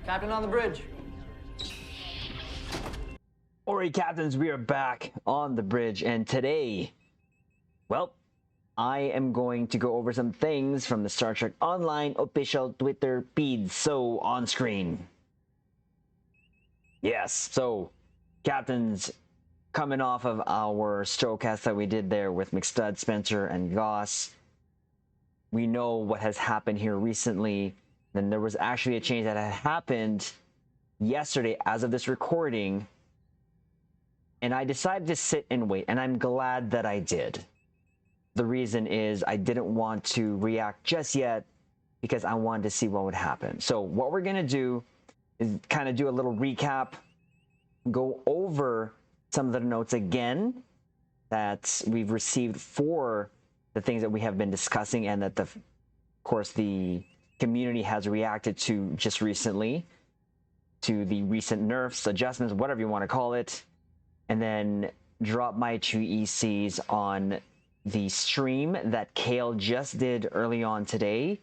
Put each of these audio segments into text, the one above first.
Captain on the bridge. Alright, Captains, we are back on the bridge, and today, well, I am going to go over some things from the Star Trek Online official Twitter feed. So, on screen. Yes, so, Captains, coming off of our Stowcast that we did there with McStud, Spencer, and Goss, we know what has happened here recently. Then there was actually a change that had happened yesterday as of this recording, and I decided to sit and wait, and I'm glad that I did. The reason is I didn't want to react just yet because I wanted to see what would happen. So what we're going to do is kind of do a little recap, go over some of the notes again that we've received for the things that we have been discussing and that, of course, the community has reacted to just recently, to the recent nerfs, adjustments, whatever you want to call it, and then drop my 2 ECs on the stream that Kael just did early on today,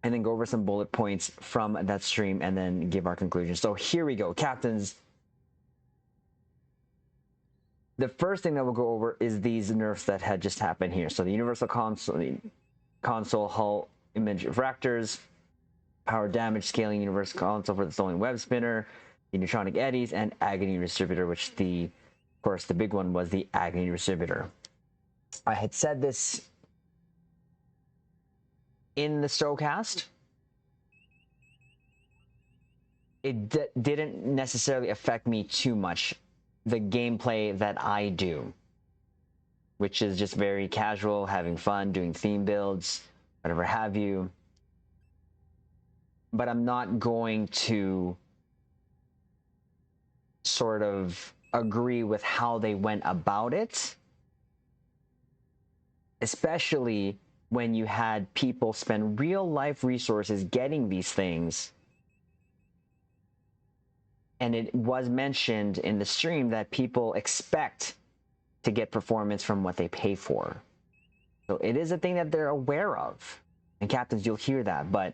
and then go over some bullet points from that stream and then give our conclusion. So here we go, Captains. The first thing that we'll go over is these nerfs that had just happened here. So the Universal Console Hull Image Refractors, Power Damage Scaling Universal Console for the Stolen Web Spinner, the Neutronic Eddies, and Agony Distributor, which of course, the big one was the Agony Distributor. I had said this in the Stowcast. It didn't necessarily affect me too much, the gameplay that I do, which is just very casual, having fun, doing theme builds, whatever have you. But I'm not going to sort of agree with how they went about it, especially when you had people spend real life resources getting these things. And it was mentioned in the stream that people expect to get performance from what they pay for. So it is a thing that they're aware of. And Captains, you'll hear that. But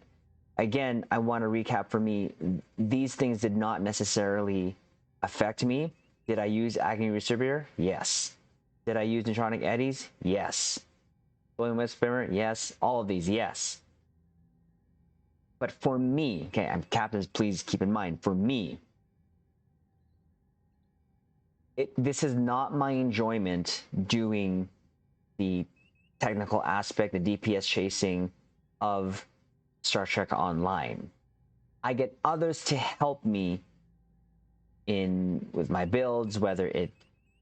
again, I want to recap for me, these things did not necessarily affect me. Did I use Agony Distributor? Yes. Did I use Neutronic Eddies? Yes. Stolen Web Spinner? Yes. All of these, yes. But for me, okay, Captains, please keep in mind, for me, this is not my enjoyment doing the technical aspect, the DPS chasing of Star Trek Online. I get others to help me with my builds, whether it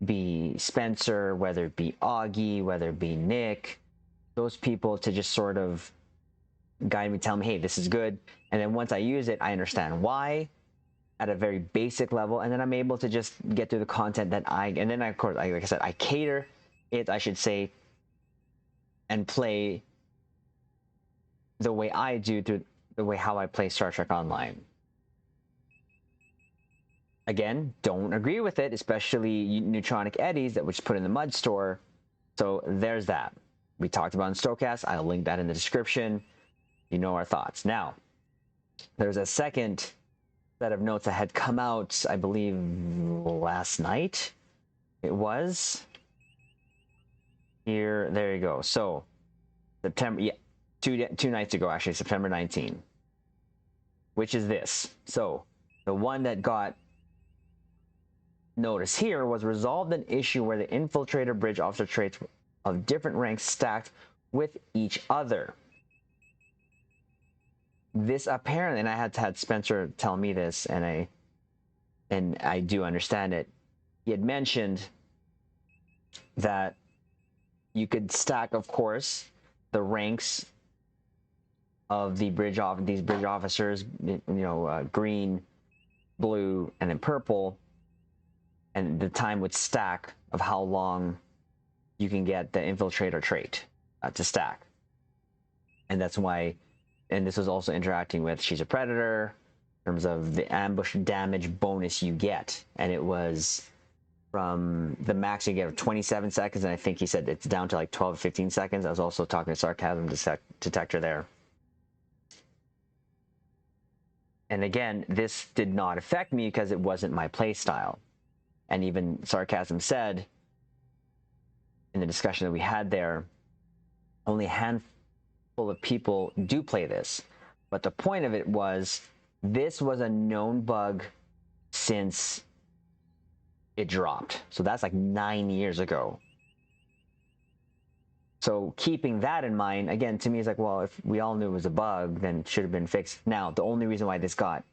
be Spencer, whether it be Augie, whether it be Nick, those people to just sort of guide me, tell me, hey, this is good. And then once I use it, I understand why at a very basic level, and then I'm able to just get through the content that and then of course, like I said, I cater it, I should say, and play the way I do, through the way how I play Star Trek Online. Again, don't agree with it, especially Neutronic Eddies that was put in the Mud Store. So there's that. We talked about in Stowcast. I'll link that in the description. You know our thoughts. Now, there's a second set of notes that had come out, I believe, last night. It was here. There you go. So September, yeah, two nights ago, actually, September 19, which is this. So the one that got notice here was resolved an issue where the infiltrator bridge officer traits of different ranks stacked with each other. This apparently, and I had Spencer tell me this, and I do understand it. He had mentioned that you could stack, of course, the ranks of these bridge officers, green, blue, and then purple, and the time would stack of how long you can get the infiltrator trait to stack. And that's why, and this was also interacting with She's a Predator in terms of the ambush damage bonus you get. And it was from the max you get of 27 seconds, and I think he said it's down to like 12 or 15 seconds. I was also talking to Sarcasm Detector there. And again, this did not affect me because it wasn't my play style. And even Sarcasm said in the discussion that we had there, only a handful of people do play this. But the point of it was, this was a known bug since it dropped. So that's like 9 years ago. So keeping that in mind, again, to me, it's like, well, if we all knew it was a bug, then it should have been fixed. Now, the only reason why this got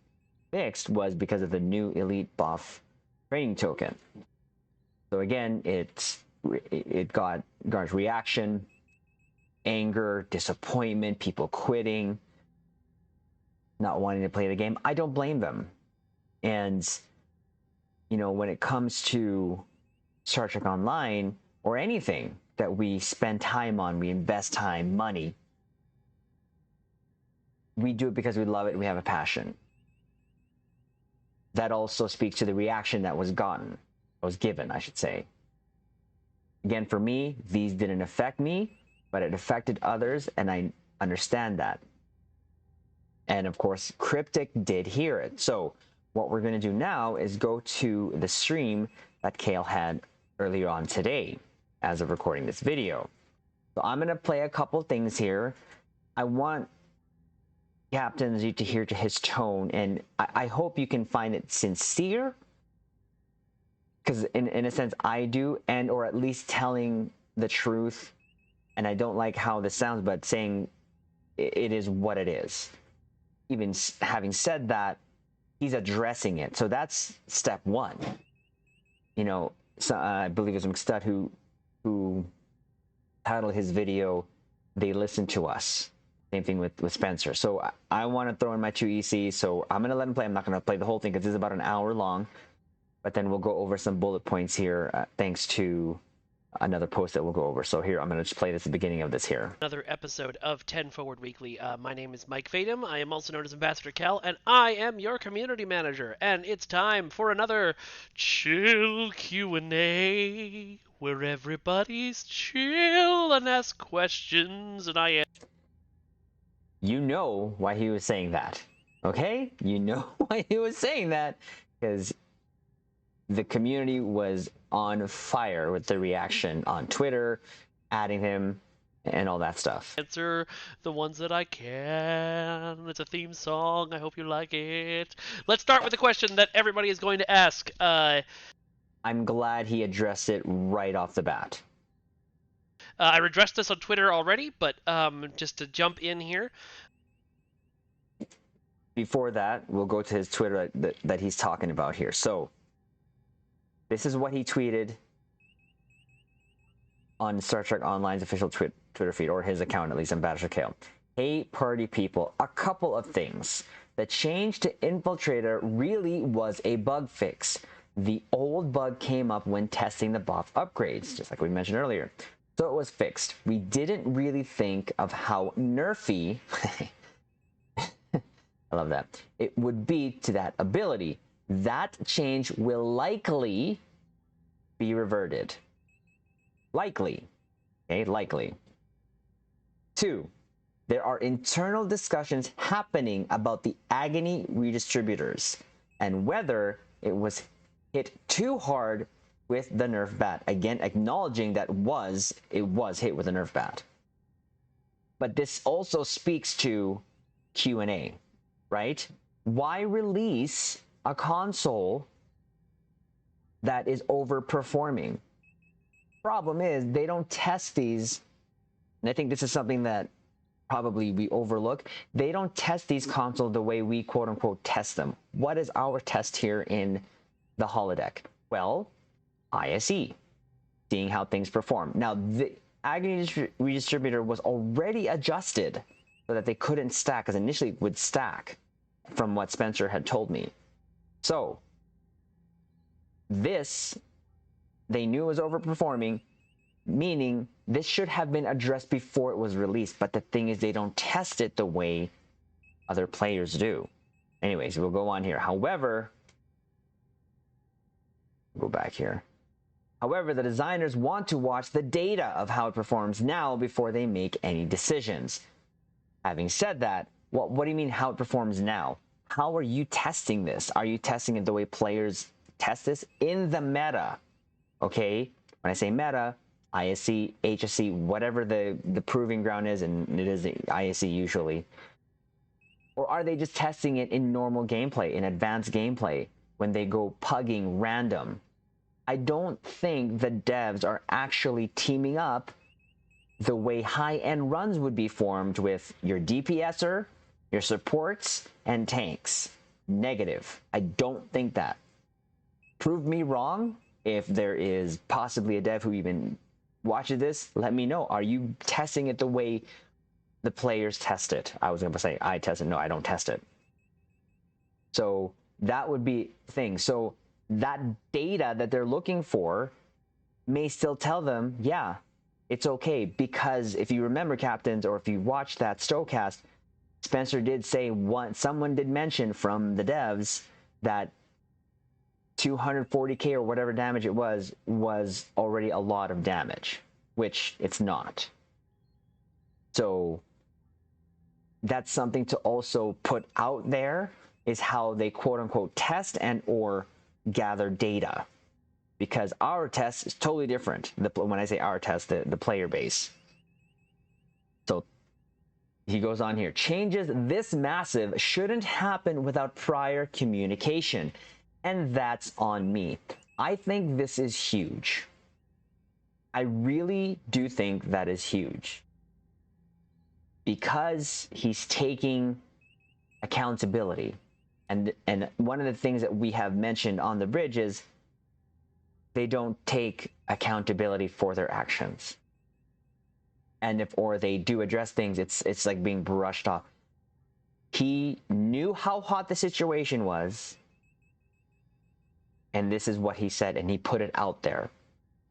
fixed was because of the new elite buff training token. So again, it got reaction, anger, disappointment, people quitting, not wanting to play the game. I don't blame them. And, you know, when it comes to Star Trek Online or anything that we spend time on, we invest time, money, we do it because we love it, we have a passion. That also speaks to the reaction that was given, I should say. Again, for me, these didn't affect me, but it affected others, and I understand that. And of course, Cryptic did hear it. So what we're going to do now is go to the stream that Kael had earlier on today as of recording this video. So I'm going to play a couple things here. I want Captain Z to hear to his tone, and I hope you can find it sincere, because in a sense I do, and or at least telling the truth. And I don't like how this sounds, but saying it is what it is. Even having said that, he's addressing it. So that's step one. You know, so, I believe it was McStud who titled his video, "They Listen to Us." Same thing with Spencer. So I want to throw in my 2 ECs. So I'm going to let him play. I'm not going to play the whole thing because this is about an hour long. But then we'll go over some bullet points here, thanks to another post that we'll go over. So here, I'm going to just play this at the beginning of this here. Another episode of 10 Forward Weekly. My name is Mike Fadum. I am also known as Ambassador Kael, and I am your community manager. And it's time for another chill Q&A, where everybody's chill and ask questions, and I am... You know why he was saying that, okay? You know why he was saying that, because the community was on fire with the reaction on Twitter, adding him, and all that stuff. Answer the ones that I can. It's a theme song. I hope you like it. Let's start with the question that everybody is going to ask. I'm glad he addressed it right off the bat. I addressed this on Twitter already, but just to jump in here. Before that, we'll go to his Twitter that he's talking about here. So, this is what he tweeted on Star Trek Online's official Twitter feed, or his account at least, Ambassador Kael. "Hey, party people, a couple of things. The change to Infiltrator really was a bug fix. The old bug came up when testing the buff upgrades, just like we mentioned earlier. So it was fixed. We didn't really think of how nerfy, I love that, it would be to that ability. That change will likely be reverted." Likely. Okay, likely. 2, there are internal discussions happening about the Agony redistributors and whether it was hit too hard with the Nerf bat. Again, acknowledging that it was hit with a Nerf bat. But this also speaks to Q&A, right? Why release a console that is overperforming? Problem is, they don't test these, and I think this is something that probably we overlook. They don't test these consoles the way we quote-unquote test them. What is our test here in the holodeck? Well, ISE, seeing how things perform. Now, the Agony redistributor was already adjusted so that they couldn't stack, because initially it would stack, from what Spencer had told me. So, this, they knew it was overperforming, meaning this should have been addressed before it was released. But the thing is, they don't test it the way other players do. Anyways, we'll go on here. However, go back here. However, the designers want to watch the data of how it performs now before they make any decisions. Having said that, what do you mean how it performs now? how are you testing this? Are you testing it the way players test this in the meta? Okay, when I say meta, ISC, HSC, whatever the proving ground is, and it is ISC usually. Or are they just testing it in normal gameplay, in advanced gameplay, when they go pugging random? I don't think the devs are actually teaming up the way high-end runs would be formed with your DPSer, your supports, and tanks. Negative. I don't think that. Prove me wrong. If there is possibly a dev who even watches this, let me know. Are you testing it the way the players test it? I was going to say I test it. No, I don't test it. So that would be the thing. So that data that they're looking for may still tell them, yeah, it's okay. Because if you remember, captains, or if you watched that Stokecast, Spencer did say someone did mention from the devs that 240k or whatever damage it was already a lot of damage, which it's not. So that's something to also put out there, is how they quote unquote test and or gather data, because our test is totally different. When I say our test, the player base. So he goes on here, changes this massive shouldn't happen without prior communication. And that's on me. I think this is huge. I really do think that is huge. Because he's taking accountability. And one of the things that we have mentioned on the bridge is they don't take accountability for their actions. And or they do address things, it's like being brushed off. He knew how hot the situation was, and this is what he said, and he put it out there.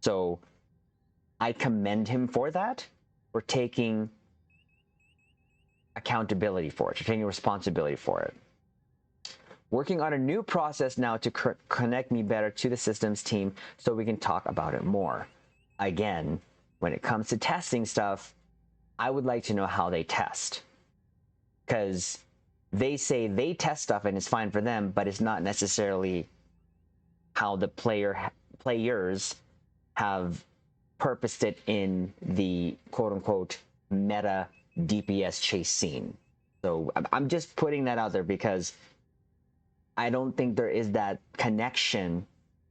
So I commend him for that, for taking accountability for it, for taking responsibility for it. Working on a new process now to connect me better to the systems team so we can talk about it more. Again, when it comes to testing stuff, I would like to know how they test. Because they say they test stuff and it's fine for them, but it's not necessarily how the players have purposed it in the quote-unquote meta DPS chase scene. So I'm just putting that out there because I don't think there is that connection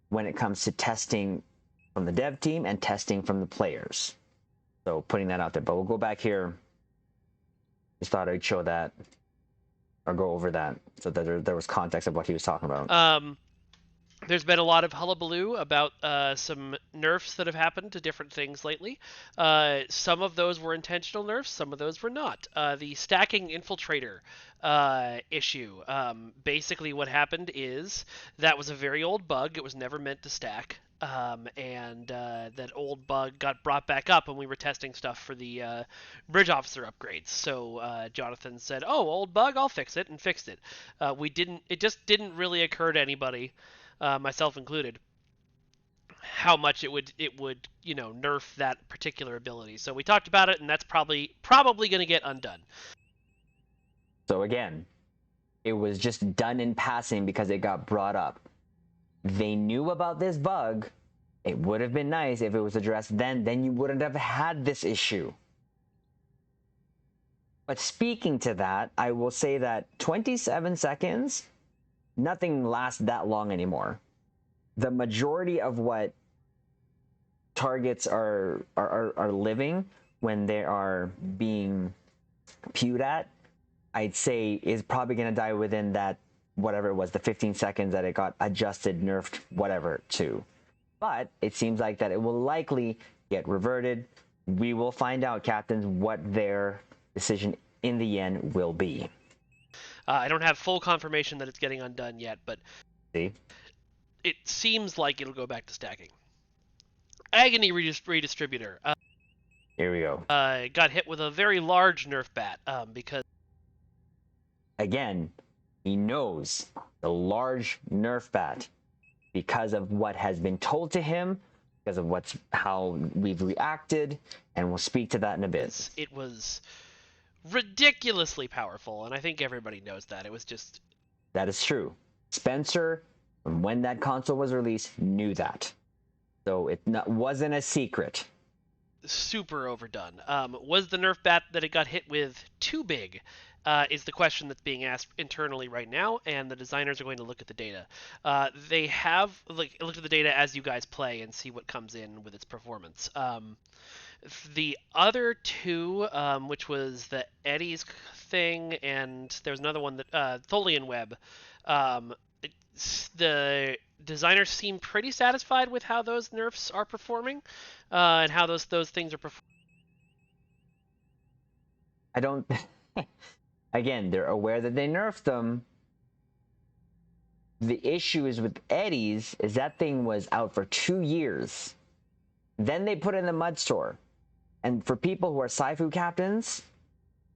when it comes to testing from the dev team and testing from the players. So putting that out there, but we'll go back here. Just thought I'd show that or go over that so that there was context of what he was talking about. There's been a lot of hullabaloo about some nerfs that have happened to different things lately. Some of those were intentional nerfs, some of those were not. The stacking infiltrator issue. Basically, what happened is that was a very old bug. It was never meant to stack. And that old bug got brought back up when we were testing stuff for the bridge officer upgrades. So Jonathan said, "Oh, old bug, I'll fix it," and fixed it. We didn't. It just didn't really occur to anybody, myself included, how much it would nerf that particular ability. So we talked about it, and that's probably going to get undone. So again, it was just done in passing because it got brought up. They knew about this bug. It would have been nice if it was addressed then you wouldn't have had this issue. But speaking to that, I will say that 27 seconds, nothing lasts that long anymore. The majority of what targets are living when they are being pewed at, I'd say is probably going to die within that, whatever it was, the 15 seconds that it got adjusted, nerfed, whatever, to. But it seems like that it will likely get reverted. We will find out, captains, what their decision in the end will be. I don't have full confirmation that it's getting undone yet, but See? It seems like it'll go back to stacking. Agony Redistributor. Here we go. Got hit with a very large nerf bat because... Again, he knows the large nerf bat because of what has been told to him, because of how we've reacted, and we'll speak to that in a bit. It was ridiculously powerful, and I think everybody knows that. It was just That is true. Spencer, when that console was released, knew that. So it wasn't a secret. Super overdone. Was the Nerf bat that it got hit with too big? Is the question that's being asked internally right now, and the designers are going to look at the data. They have looked at the data as you guys play and see what comes in with its performance. The other two, which was the Eddie's thing, and there's another one that Tholian Web. Um, the designers seem pretty satisfied with how those nerfs are performing, and how those things are performing. I don't. Again, they're aware that they nerfed them. The issue is with Eddie's is that thing was out for 2 years. Then they put it in the mud store. And for people who are Saifu captains,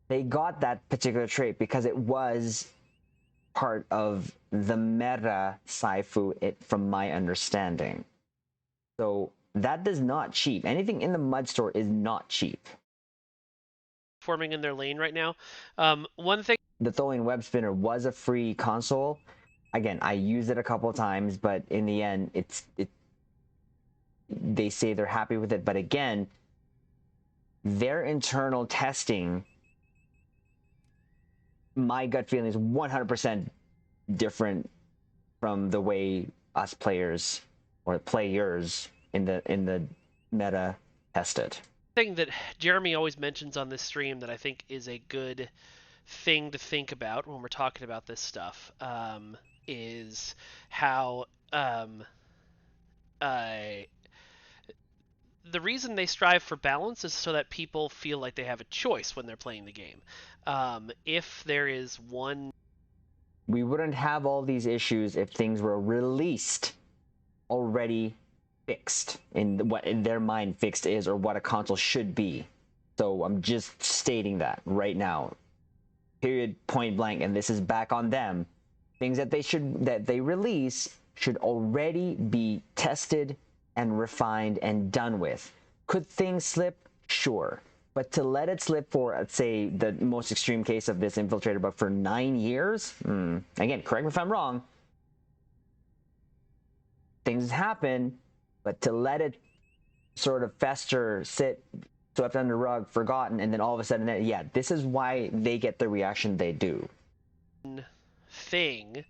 they got that particular trait because it was part of the meta Saifu, from my understanding. So that does not cheap. Anything in the mud store is not cheap. Forming in their lane right now. One thing. The Tholian Web Spinner was a free console. Again, I used it a couple of times, but in the end, they say they're happy with it. But again, their internal testing, my gut feeling is 100% different from the way us players or players in the meta test it. Thing that Jeremy always mentions on this stream that I think is a good thing to think about when we're talking about this stuff is how the reason they strive for balance is so that people feel like they have a choice when they're playing the game. If there is one, we wouldn't have all these issues if things were released already fixed in what in their mind fixed is or what a console should be. So I'm just stating that right now, period, point blank, and this is back on them. Things that they release should already be tested and refined and done with. Could things slip? Sure. But to let it slip for, let's say, the most extreme case of this infiltrator bug for 9 years, again, correct me if I'm wrong, things happen, but to let it sort of fester, sit, swept under the rug, forgotten, and then all of a sudden, yeah, this is why they get the reaction they do. Thing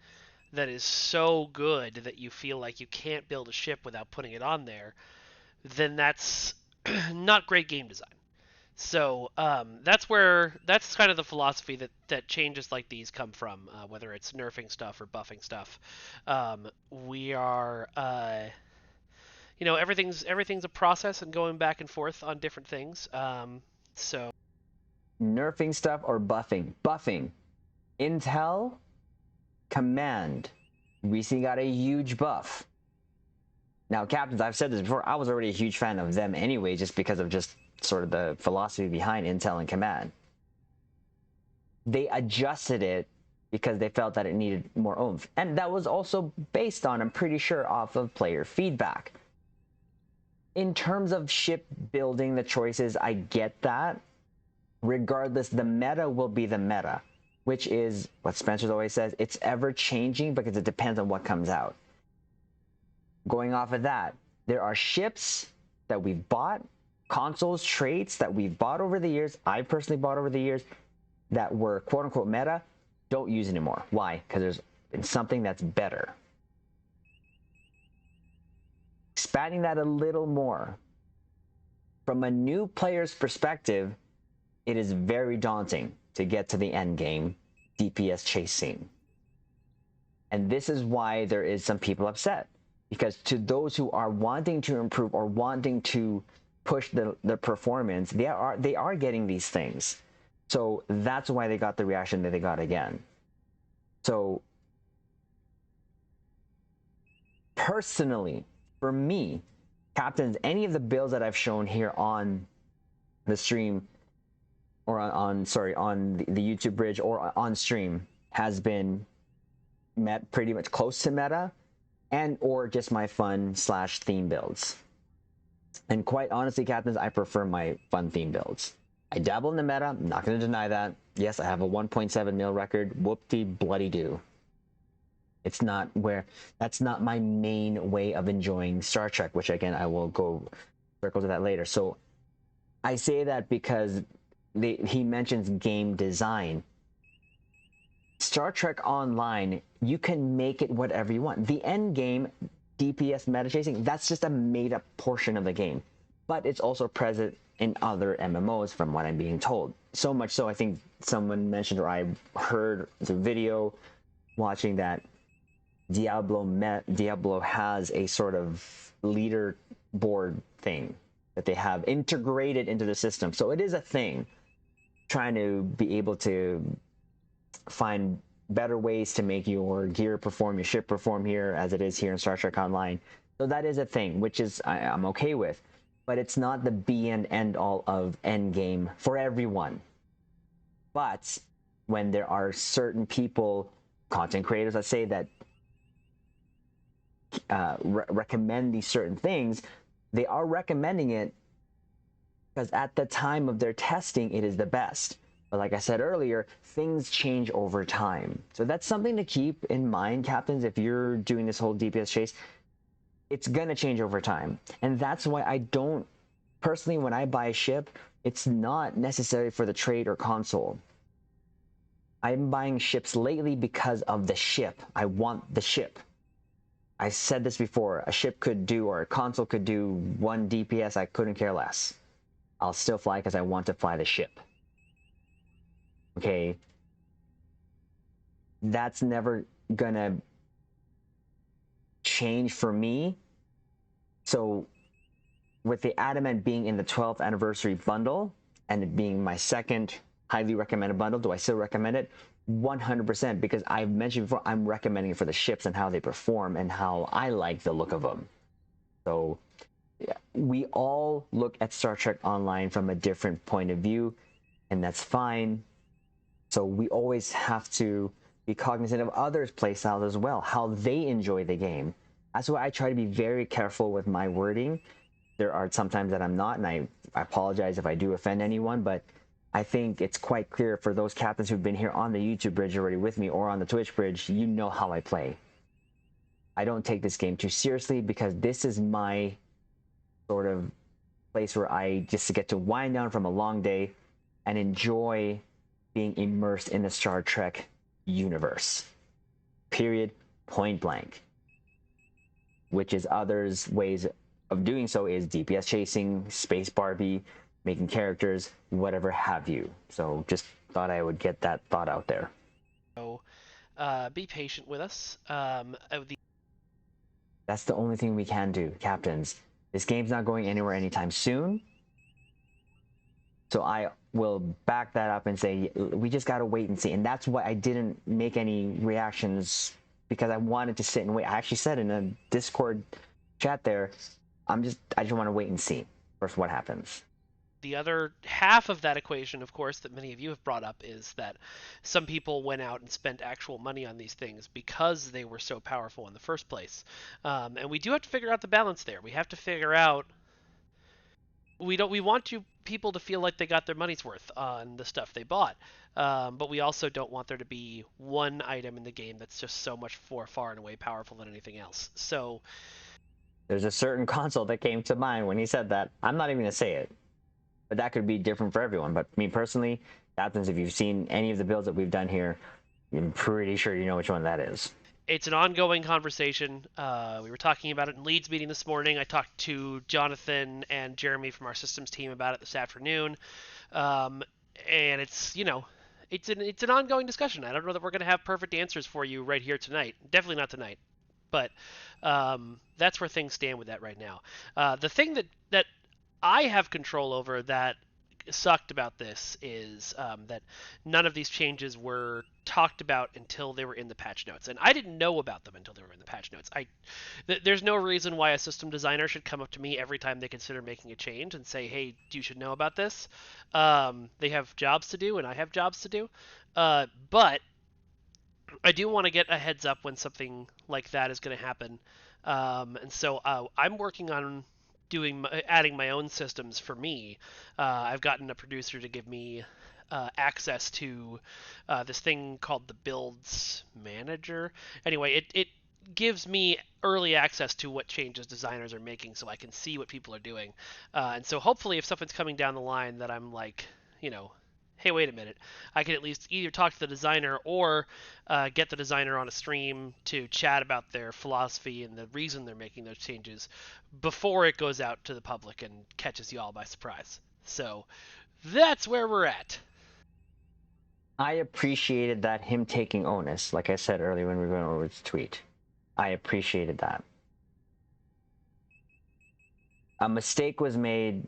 that is so good that you feel like you can't build a ship without putting it on there, then that's not great game design. So that's kind of the philosophy that changes like these come from, whether it's nerfing stuff or buffing stuff. We are, everything's a process and going back and forth on different things. So nerfing stuff or buffing? Buffing. Intel, Command recently got a huge buff. Now, captains, I've said this before, I was already a huge fan of them anyway, just because of just sort of the philosophy behind Intel and Command. They adjusted it because they felt that it needed more oomph. And that was also based on, I'm pretty sure, off of player feedback. In terms of ship building, the choices, I get that. Regardless, the meta will be the meta, which is what Spencer always says, it's ever changing because it depends on what comes out. Going off of that, there are ships that we've bought, consoles, traits that we've bought over the years, I personally bought over the years, that were quote-unquote meta, don't use anymore. Why? Because there's been something that's better. Expanding that a little more, from a new player's perspective, it is very daunting to get to the end game DPS chase scene. And this is why there is some people upset. Because to those who are wanting to improve or wanting to push the performance, they are getting these things. So that's why they got the reaction that they got again. So personally, for me, captains, any of the builds that I've shown here on the stream or on the YouTube bridge or on stream has been pretty much close to meta, and or just my fun / theme builds. And quite honestly, captains, I prefer my fun theme builds. I dabble in the meta, I'm not going to deny that. Yes, I have a 1.7 mil record, whoop-de bloody do. It's not where that's not my main way of enjoying Star Trek, which again I will go circle to that later. So I say that because he mentions game design. Star Trek Online, you can make it whatever you want. The end game, DPS meta chasing, that's just a made up portion of the game. But it's also present in other MMOs, from what I'm being told. So much so, I think someone mentioned, or I heard the video watching that Diablo has a sort of leaderboard thing that they have integrated into the system. So it is a thing, trying to be able to find better ways to make your gear perform, your ship perform here, as it is here in Star Trek Online. So that is a thing, which is I'm okay with, but it's not the be and end all of endgame for everyone. But when there are certain people, content creators, let's say, that recommend these certain things, they are recommending it because at the time of their testing, it is the best. But like I said earlier, things change over time. So that's something to keep in mind, captains, if you're doing this whole DPS chase. It's going to change over time. And that's why I don't, personally, when I buy a ship, it's not necessary for the trade or console. I'm buying ships lately because of the ship. I want the ship. I said this before, a ship could do, or a console could do 1 DPS, I couldn't care less. I'll still fly because I want to fly the ship. Okay, that's never gonna change for me. So with the Adamant being in the 12th anniversary bundle and it being my second highly recommended bundle, do I still recommend it? 100%, because I've mentioned before, I'm recommending it for the ships and how they perform and how I like the look of them. So yeah, we all look at Star Trek Online from a different point of view, and that's fine. So we always have to be cognizant of others' playstyles as well, how they enjoy the game. That's why I try to be very careful with my wording. There are sometimes that I'm not, and I apologize if I do offend anyone, but I think it's quite clear for those captains who've been here on the YouTube bridge already with me or on the Twitch bridge, you know how I play. I don't take this game too seriously because this is my sort of place where I just get to wind down from a long day and enjoy being immersed in the Star Trek universe. Period. Point blank. Which is others' ways of doing so is DPS chasing, space Barbie, making characters, whatever have you. So just thought I would get that thought out there. So be patient with us. That's the only thing we can do, captains. This game's not going anywhere anytime soon. So I will back that up and say we just got to wait and see. And that's why I didn't make any reactions, because I wanted to sit and wait. I actually said in a Discord chat there, I just want to wait and see first what happens. The other half of that equation, of course, that many of you have brought up is that some people went out and spent actual money on these things because they were so powerful in the first place. And we do have to figure out the balance there. We have to figure out we want people to feel like they got their money's worth on the stuff they bought, but we also don't want there to be one item in the game that's just so much far and away powerful than anything else. So there's a certain console that came to mind when he said that. I'm not even gonna say it, but that could be different for everyone. But me personally, captains, if you've seen any of the builds that we've done here, I'm pretty sure you know which one that is. It's an ongoing conversation. We were talking about it in Leeds meeting this morning. I talked to Jonathan and Jeremy from our systems team about it this afternoon, um, and it's an ongoing discussion. I don't know that we're going to have perfect answers for you right here tonight. Definitely not tonight, but that's where things stand with that right now. The thing that I have control over that sucked about this is that none of these changes were talked about until they were in the patch notes, and I didn't know about them until they were in the patch notes. There's no reason why a system designer should come up to me every time they consider making a change and say, "Hey, you should know about this." They have jobs to do, and I have jobs to do, but I do want to get a heads up when something like that is going to happen, and so I'm working on adding my own systems for me. I've gotten a producer to give me access to this thing called the Builds Manager. Anyway, it gives me early access to what changes designers are making, so I can see what people are doing. And so hopefully, if something's coming down the line that I'm like, you know, hey, wait a minute, I can at least either talk to the designer or get the designer on a stream to chat about their philosophy and the reason they're making those changes before it goes out to the public and catches you all by surprise. So that's where we're at. I appreciated that, him taking onus, like I said earlier when we went over his tweet. I appreciated that. A mistake was made,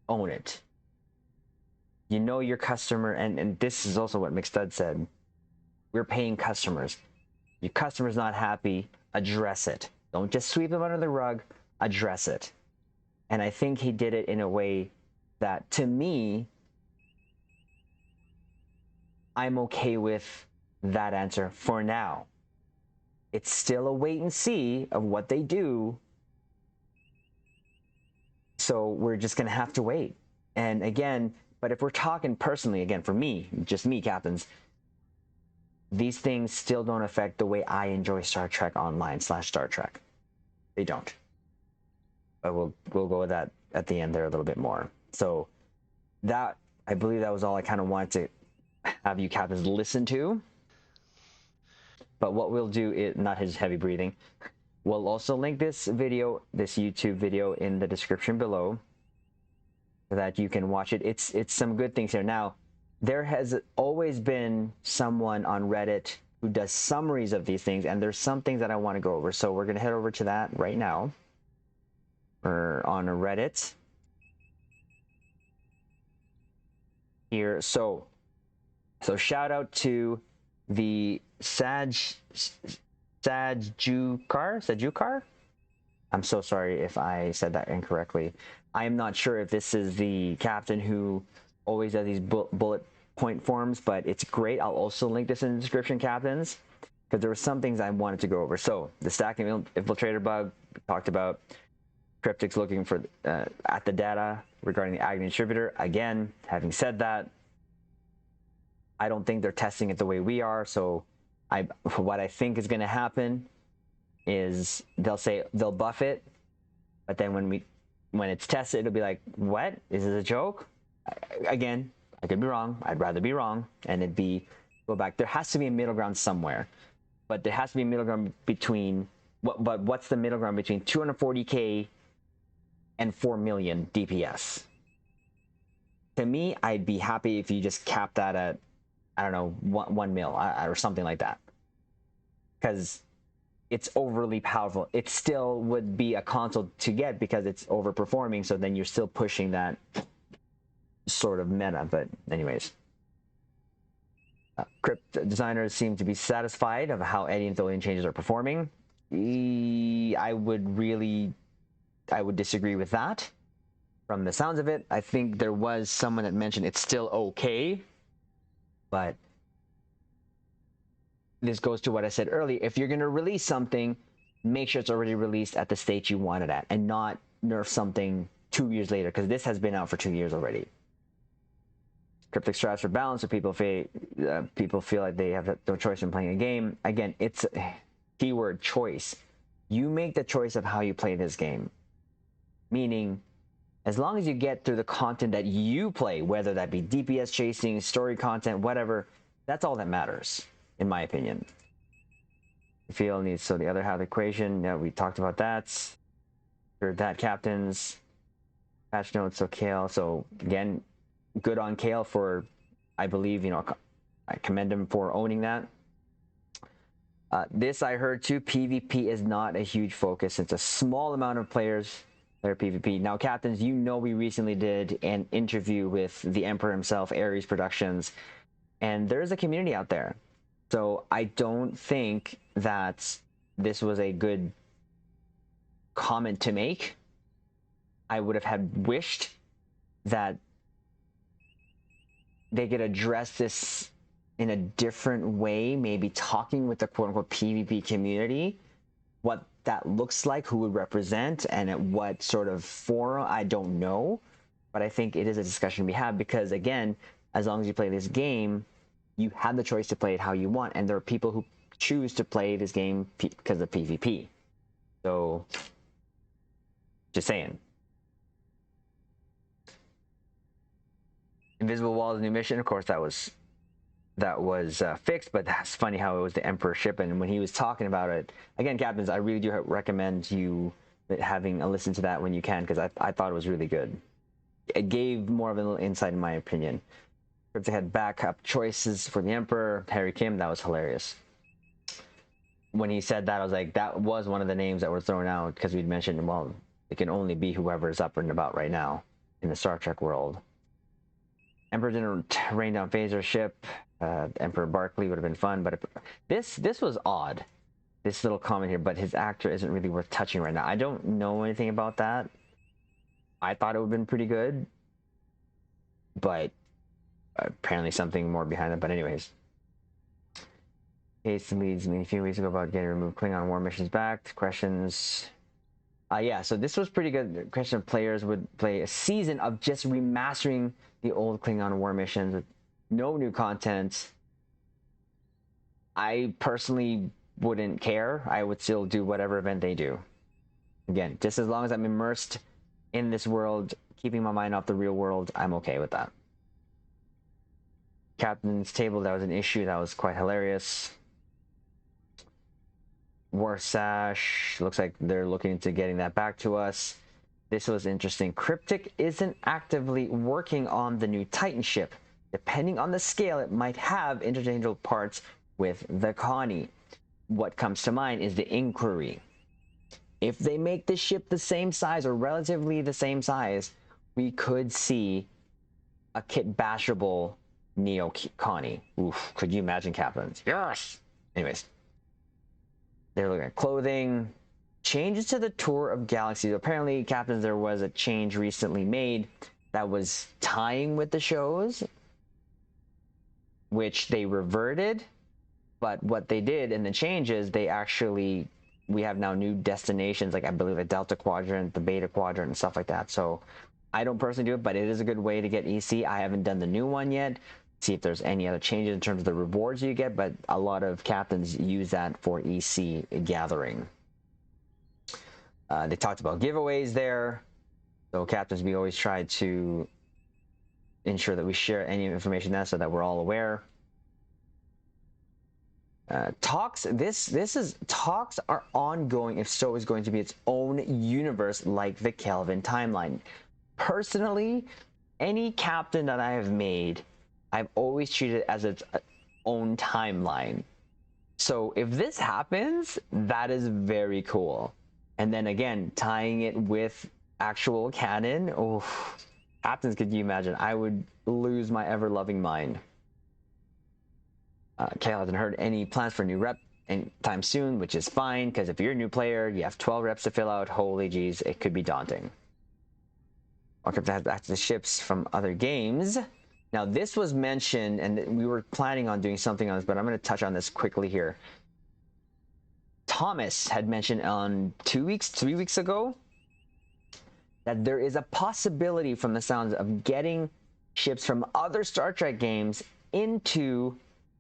own it. You know your customer, and this is also what McStud said. We're paying customers. Your customer's not happy, address it. Don't just sweep them under the rug, address it. And I think he did it in a way that, to me, I'm okay with that answer for now. It's still a wait and see of what they do. So we're just going to have to wait. And again, but if we're talking personally, again, for me, just me, captains, these things still don't affect the way I enjoy Star Trek Online / Star Trek. They don't. But we'll go with that at the end there a little bit more. So that, I believe that was all I kind of wanted to have you captains listen to. But what we'll do is, not his heavy breathing, we'll also link this video, this YouTube video, in the description below so that you can watch it. It's some good things here. Now, there has always been someone on Reddit who does summaries of these things, and there's some things that I want to go over. So we're going to head over to that right now. We're on Reddit here. So shout out to the Sajukar. I'm so sorry if I said that incorrectly. I am not sure if this is the captain who always does these bullet point forms, but it's great. I'll also link this in the description, captains, because there were some things I wanted to go over. So the stacking infiltrator bug we talked about. Cryptics looking for at the data regarding the Agony distributor. Again, having said that, I don't think they're testing it the way we are. So what I think is going to happen is they'll buff it, but then when it's tested, it'll be like, what? Is this a joke? Again, I could be wrong. I'd rather be wrong, and go back. There has to be a middle ground somewhere, but there has to be a middle ground between but what's the middle ground between 240K and 4 million DPS? To me, I'd be happy if you just cap that at, I don't know, 1 mil or something like that, because it's overly powerful. It still would be a console to get because it's overperforming, so then you're still pushing that sort of meta. But anyways, crypt designers seem to be satisfied of how Eddie and Tholian changes are performing. I would disagree with that. From the sounds of it, I think there was someone that mentioned it's still okay, but this goes to what I said earlier. If you're going to release something, make sure it's already released at the state you want it at, and not nerf something 2 years later, because this has been out for 2 years already. Cryptic strats are balanced, so people feel like they have no choice in playing a game. Again, it's keyword choice. You make the choice of how you play this game. Meaning, as long as you get through the content that you play, whether that be DPS chasing, story content, whatever, that's all that matters, in my opinion. Feel needs, so the other half of the equation, yeah, we talked about that. Heard that, captains. Patch notes, so Kael. So again, good on Kael for, I believe, I commend him for owning that. This I heard too, PvP is not a huge focus. It's a small amount of players that are PvP. Now, captains, we recently did an interview with the Emperor himself, Ares Productions, and there's a community out there. So I don't think that this was a good comment to make. I would have wished that they could address this in a different way, maybe talking with the quote-unquote PvP community, what that looks like, who would represent, and at what sort of forum, I don't know. But I think it is a discussion we have because, again, as long as you play this game, you have the choice to play it how you want. And there are people who choose to play this game because of PvP. So, just saying. Invisible Wall is a new mission. Of course, that was fixed, but that's funny how it was the Emperor ship. And when he was talking about it, again, captains, I really do recommend you having a listen to that when you can, because I thought it was really good. It gave more of a little insight, in my opinion. They had backup choices for the Emperor, Harry Kim. That was hilarious. When he said that, I was like, that was one of the names that were thrown out because we'd mentioned, well, it can only be whoever's up and about right now in the Star Trek world. Emperor didn't rain down phaser ship. Emperor Barkley would have been fun, but this was odd. This little comment here, but his actor isn't really worth touching right now. I don't know anything about that. I thought it would have been pretty good, but apparently something more behind it. But anyways, case leads me a few weeks ago about getting removed Klingon war missions back. Questions. Yeah, so this was pretty good. The question of players would play a season of just remastering the old Klingon war missions with no new content. I personally wouldn't care. I would still do whatever event they do. Again, just as long as I'm immersed in this world, keeping my mind off the real world, I'm okay with that. Captain's table, that was an issue. That was quite hilarious. War Sash, looks like they're looking into getting that back to us. This was interesting. Cryptic isn't actively working on the new Titan ship. Depending on the scale, it might have interchangeable parts with the Connie. What comes to mind is the Inquiry. If they make the ship the same size or relatively the same size, we could see a kit bashable Neo Connie. Oof, could you imagine, captains? Yes! Anyways. They're looking at clothing. Changes to the Tour of Galaxies. Apparently, captains, there was a change recently made that was tying with the shows, which they reverted. But what they did in the changes, we have now new destinations, like I believe the Delta Quadrant, the Beta Quadrant, and stuff like that. So I don't personally do it, but it is a good way to get EC. I haven't done the new one yet. See if there's any other changes in terms of the rewards you get, but a lot of captains use that for EC gathering. They talked about giveaways there. So captains, we always try to ensure that we share any information there so that we're all aware. Talks are ongoing if so is going to be its own universe like the Kelvin timeline. Personally, any captain that I have made, I've always treated it as its own timeline. So if this happens, that is very cool. And then again, tying it with actual canon, oh, captains, could you imagine? I would lose my ever-loving mind. Kael hasn't heard any plans for a new rep anytime soon, which is fine, because if you're a new player, you have 12 reps to fill out. Holy geez, it could be daunting. Welcome to back to the ships from other games. Now, this was mentioned, and we were planning on doing something on this, but I'm going to touch on this quickly here. Thomas had mentioned on 3 weeks ago, that there is a possibility from the sounds of getting ships from other Star Trek games into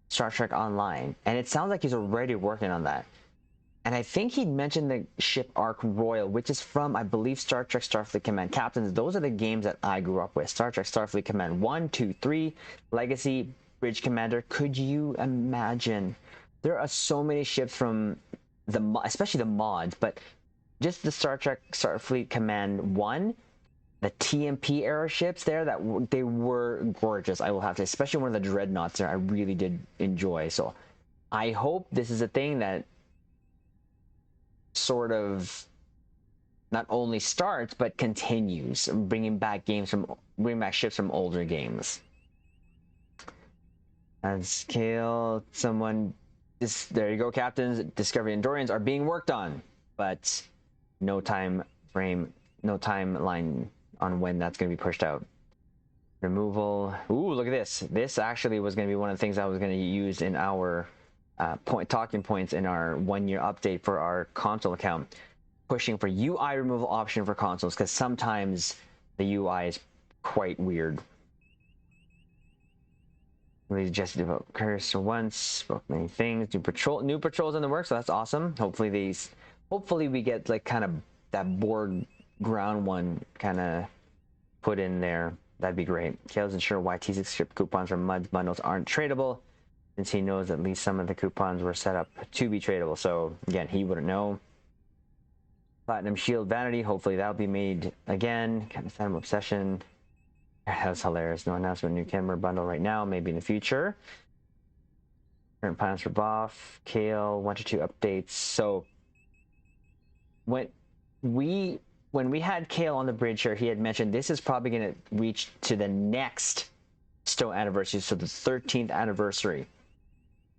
Star Trek Online. And it sounds like he's already working on that. And I think he'd mentioned the ship Ark Royal, which is from, I believe, Star Trek Starfleet Command. Captains, those are the games that I grew up with. Star Trek Starfleet Command 1, 2, 3, Legacy, Bridge Commander. Could you imagine? There are so many ships from especially the mods, but just the Star Trek Starfleet Command 1, the TMP era ships there, they were gorgeous, I will have to, especially one of the dreadnoughts there, I really did enjoy. So I hope this is a thing that sort of not only starts but continues, bringing back ships from older games. As Kael, there you go, captains. Discovery and Dorians are being worked on, but no timeline on when that's going to be pushed out. Removal. Ooh, look at this. This actually was going to be one of the things I was going to use in our talking points in our 1-year update for our console account. Pushing for UI removal option for consoles, because sometimes the UI is quite weird. We just developed cursor once, spoke many things. New patrols in the works, so that's awesome. Hopefully we get like kind of that board ground one kind of put in there. That'd be great. Kael isn't sure why T6 ship coupons from Mud's bundles aren't tradable, since he knows at least some of the coupons were set up to be tradable. So again, he wouldn't know. Platinum Shield Vanity, hopefully that'll be made again. Kind of Phantom Obsession. That's hilarious. No announcement, new camera bundle right now, maybe in the future. Current plans for Boff, Kael, 1 to 2 updates. So when we had Kael on the bridge here, he had mentioned this is probably going to reach to the next Stowe anniversary, so the 13th anniversary.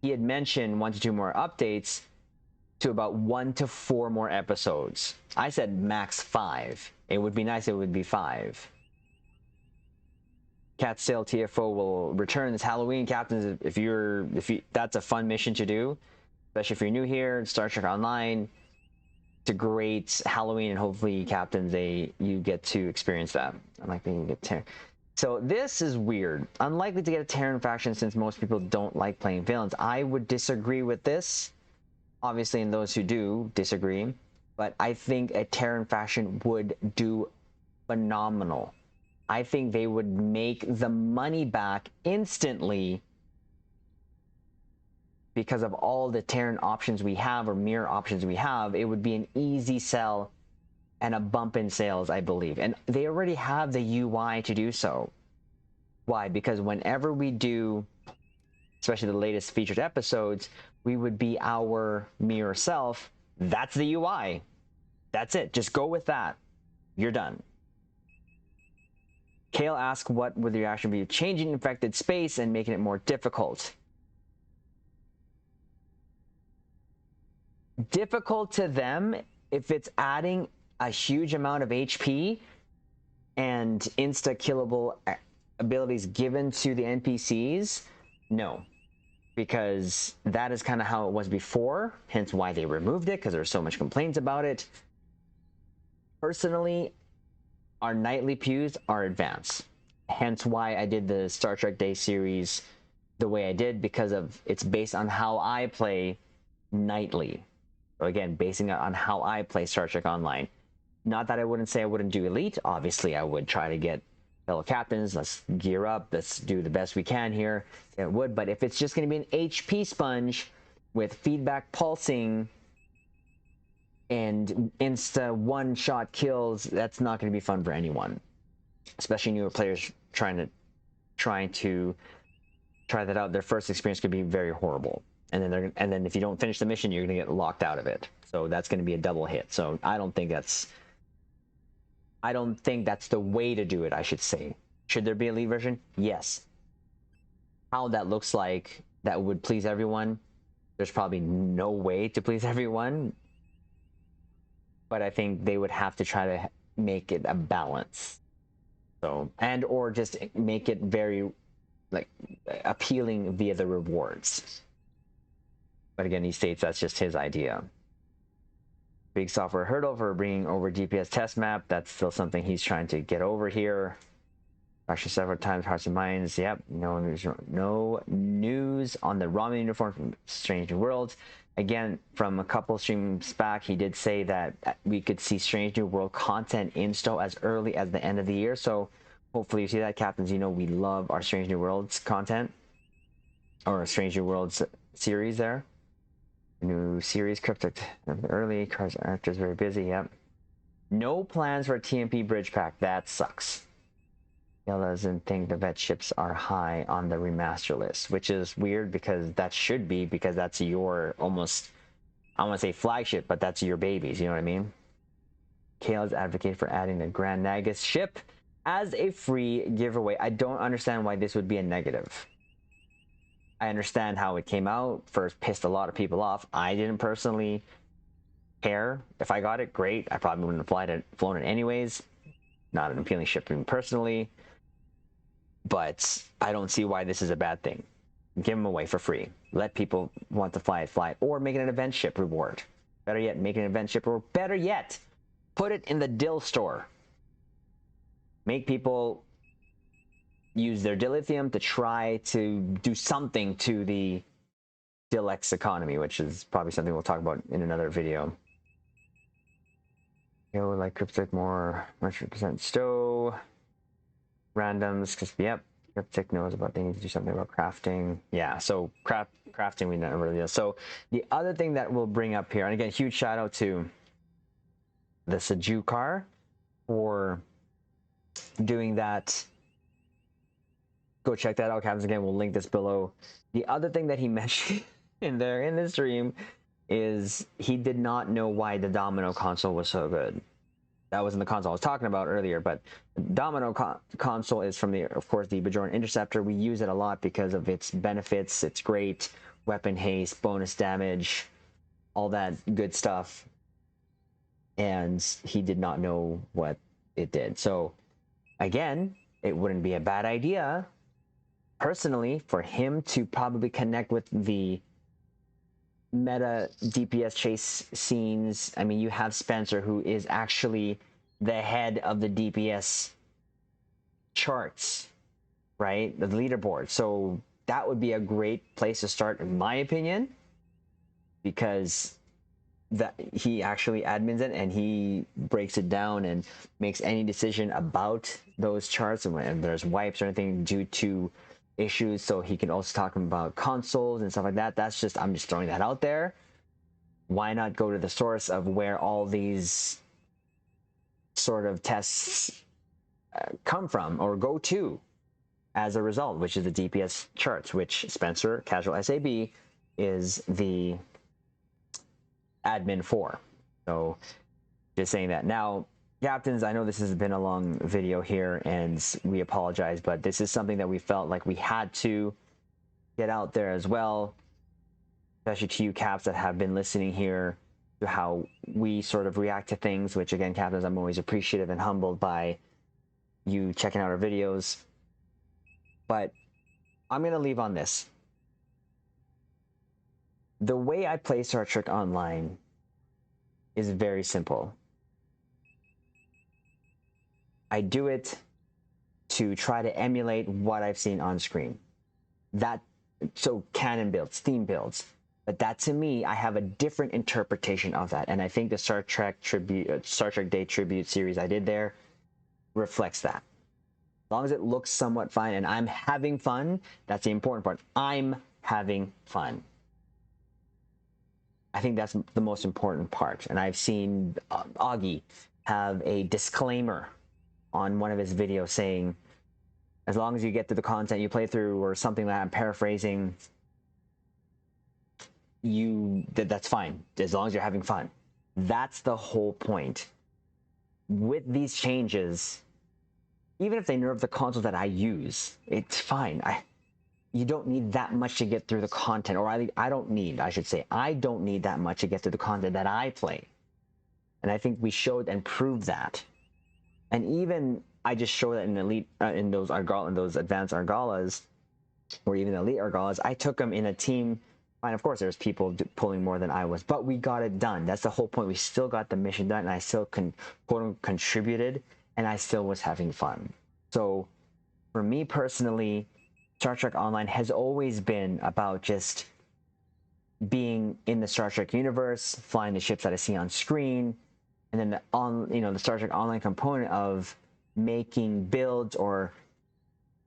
He had mentioned 1 to 2 more updates to about 1 to 4 more episodes. I said max 5. It would be nice if it would be 5. Cat Sail TFO will return this Halloween, captains. If you that's a fun mission to do, especially if you're new here. Star Trek Online, it's a great Halloween, and hopefully, captains, you get to experience that. Unlikely to get Terran. So this is weird. Unlikely to get a Terran faction since most people don't like playing villains. I would disagree with this. Obviously, and those who do disagree, but I think a Terran faction would do phenomenal. I think they would make the money back instantly because of all the Terran options we have, or mirror options we have. It would be an easy sell and a bump in sales, I believe. And they already have the UI to do so. Why? Because whenever we do, especially the latest featured episodes, we would be our mirror self. That's the UI. That's it. Just go with that. You're done. Kael asks what would the reaction be changing infected space and making it more difficult. Difficult to them if it's adding a huge amount of HP and insta-killable abilities given to the NPCs. No, because that is kind of how it was before, hence why they removed it, because there's so much complaints about it. Personally, our nightly pews are advanced, hence why I did the Star Trek Day series the way I did, because of it's based on how I play nightly. So again, basing it on how I play Star Trek Online. Not that I wouldn't say I wouldn't do Elite. Obviously, I would try to get fellow captains. Let's gear up. Let's do the best we can here. It would, but if it's just going to be an HP sponge with feedback pulsing and insta one-shot kills, that's not going to be fun for anyone, especially newer players trying to try that out. Their first experience could be very horrible, and then if you don't finish the mission, you're going to get locked out of it. So that's going to be a double hit. So I don't think that's the way to do it, I should say. Should there be a Elite version? Yes. How that looks like that would please everyone, there's probably no way to please everyone. But I think they would have to try to make it a balance. So, and or just make it very like appealing via the rewards. But again, he states that's just his idea. Big software hurdle for bringing over DPS test map. That's still something he's trying to get over here. Actually, several times, Hearts and Minds. Yep, no news on the Romulan uniform from Strange New Worlds. Again, from a couple streams back, he did say that we could see Strange New World content in Stowe as early as the end of the year. So hopefully you see that, captains. You know we love our Strange New Worlds content, or Strange New Worlds series there. New series, cryptic early, cars actors very busy. Yep. No plans for a TMP bridge pack. That sucks. Kael doesn't think the vet ships are high on the remaster list, which is weird because that should be, because that's your almost, I want to say flagship, but that's your babies. You know what I mean? Kael's advocate for adding the Grand Nagus ship as a free giveaway. I don't understand why this would be a negative. I understand how it came out. First, pissed a lot of people off. I didn't personally care. If I got it, great. I probably wouldn't have flown it anyways. Not an appealing ship to me personally. But I don't see why this is a bad thing. Give them away for free. Let people want to fly it. Or make it an event ship reward. Better yet, make an event ship reward. Better yet, put it in the Dill store. Make people use their dilithium to try to do something to the Dilex economy, which is probably something we'll talk about in another video. You know, like cryptic more 100% stow randoms, because yep, cryptic knows about they need to do something about crafting. Yeah, so crafting we never really do. So the other thing that we'll bring up here, and again, huge shout out to the Seju car for doing that. Go check that out, Captains. Again, we'll link this below. The other thing that he mentioned in the stream is he did not know why the Domino console was so good. That wasn't the console I was talking about earlier, but Domino console is from of course, the Bajoran Interceptor. We use it a lot because of its benefits. It's great weapon haste, bonus damage, all that good stuff. And he did not know what it did. So again, it wouldn't be a bad idea, personally, for him to probably connect with the meta DPS chase scenes. I mean, you have Spencer, who is actually the head of the DPS charts, right? The leaderboard. So that would be a great place to start, in my opinion, because that he actually admins it and he breaks it down and makes any decision about those charts, and when there's wipes or anything due to issues, so he can also talk about consoles and stuff like that. That's just, I'm just throwing that out there. Why not go to the source of where all these sort of tests come from or go to as a result, which is the DPS charts, which Spencer, Casual SAB, is the admin for. So just saying that. Now, Captains, I know this has been a long video here and we apologize, but this is something that we felt like we had to get out there as well, especially to you Caps that have been listening here to how we sort of react to things, which again, Captains, I'm always appreciative and humbled by you checking out our videos. But I'm going to leave on this. The way I play Star Trek Online is very simple. I do it to try to emulate what I've seen on screen. So canon builds, theme builds. But that, to me, I have a different interpretation of that. And I think the Star Trek Day tribute series I did there reflects that. As long as it looks somewhat fine and I'm having fun, that's the important part. I'm having fun. I think that's the most important part. And I've seen Augie have a disclaimer on one of his videos saying, as long as you get to the content you play through or something that I'm paraphrasing, that's fine, as long as you're having fun. That's the whole point. With these changes, even if they nerf the consoles that I use, it's fine. You don't need that much to get through the content, or I don't need that much to get through the content that I play. And I think we showed and proved that. And even I just showed that in elite, in those advanced Argalas, or even elite Argalas, I took them in a team. And of course, there's people pulling more than I was, but we got it done. That's the whole point. We still got the mission done, and I still contributed, and I still was having fun. So, for me personally, Star Trek Online has always been about just being in the Star Trek universe, flying the ships that I see on screen, and then the Star Trek Online component of making builds or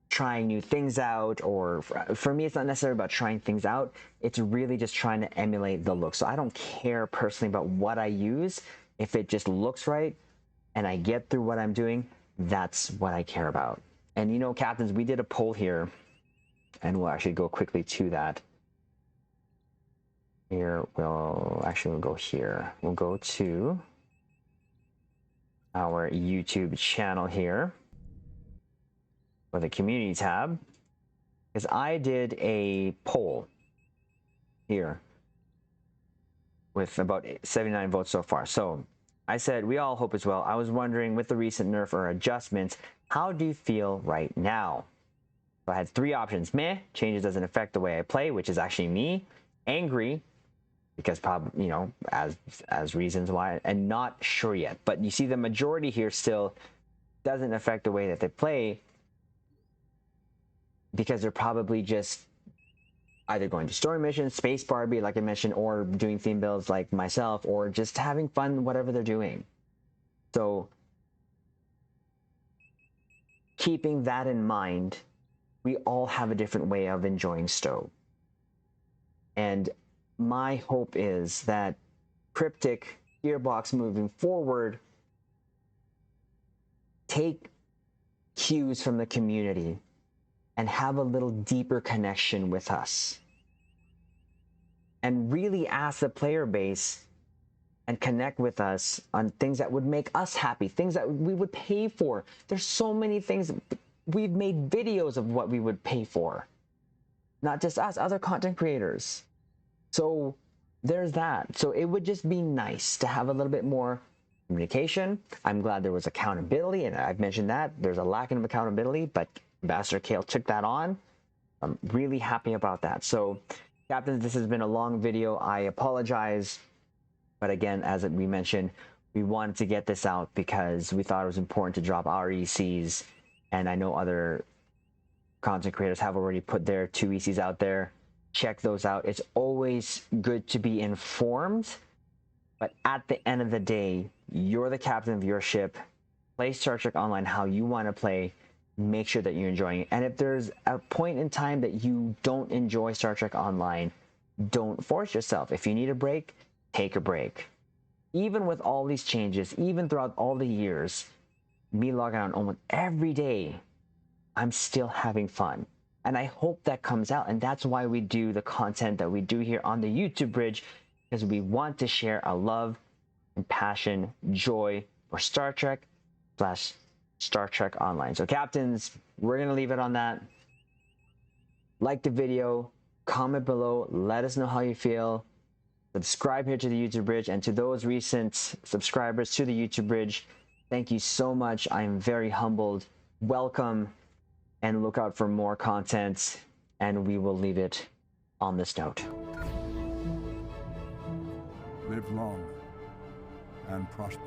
trying new things out. Or for me, it's not necessarily about trying things out. It's really just trying to emulate the look. So I don't care personally about what I use. If it just looks right and I get through what I'm doing, that's what I care about. And Captains, we did a poll here, and we'll actually go quickly to that. Here, we'll go here. We'll go to our YouTube channel here for the community tab, because I did a poll here with about 79 votes so far. So I said, we all hope as well. I was wondering, with the recent nerf or adjustments, how do you feel right now? So I had three options. Meh, changes doesn't affect the way I play, which is actually me. Angry, because probably, as reasons why, and not sure yet. But you see the majority here still doesn't affect the way that they play. because they're probably just either going to story missions, Space Barbie, like I mentioned, or doing theme builds like myself, or just having fun, whatever they're doing. So keeping that in mind, we all have a different way of enjoying Stowe. And my hope is that Cryptic, Gearbox moving forward, take cues from the community and have a little deeper connection with us. And really ask the player base and connect with us on things that would make us happy, things that we would pay for. There's so many things. We've made videos of what we would pay for. Not just us, other content creators. So there's that. So it would just be nice to have a little bit more communication. I'm glad there was accountability, and I've mentioned that. There's a lack of accountability, but Ambassador Kael took that on. I'm really happy about that. So, captains, this has been a long video. I apologize. But again, as we mentioned, we wanted to get this out because we thought it was important to drop our ECs. And I know other content creators have already put their 2 ECs out there. Check those out. It's always good to be informed. But at the end of the day, you're the captain of your ship. Play Star Trek Online how you want to play. Make sure that you're enjoying it. And if there's a point in time that you don't enjoy Star Trek Online, don't force yourself. If you need a break, take a break. Even with all these changes, even throughout all the years, me logging on almost every day, I'm still having fun. And I hope that comes out. And that's why we do the content that we do here on the YouTube Bridge, because we want to share a love and passion, joy for Star Trek / Star Trek Online. So captains, we're going to leave it on that. Like the video, comment below, let us know how you feel. Subscribe here to the YouTube Bridge, and to those recent subscribers to the YouTube Bridge, thank you so much. I am very humbled. Welcome, and look out for more content, and we will leave it on this note. Live long and prosper.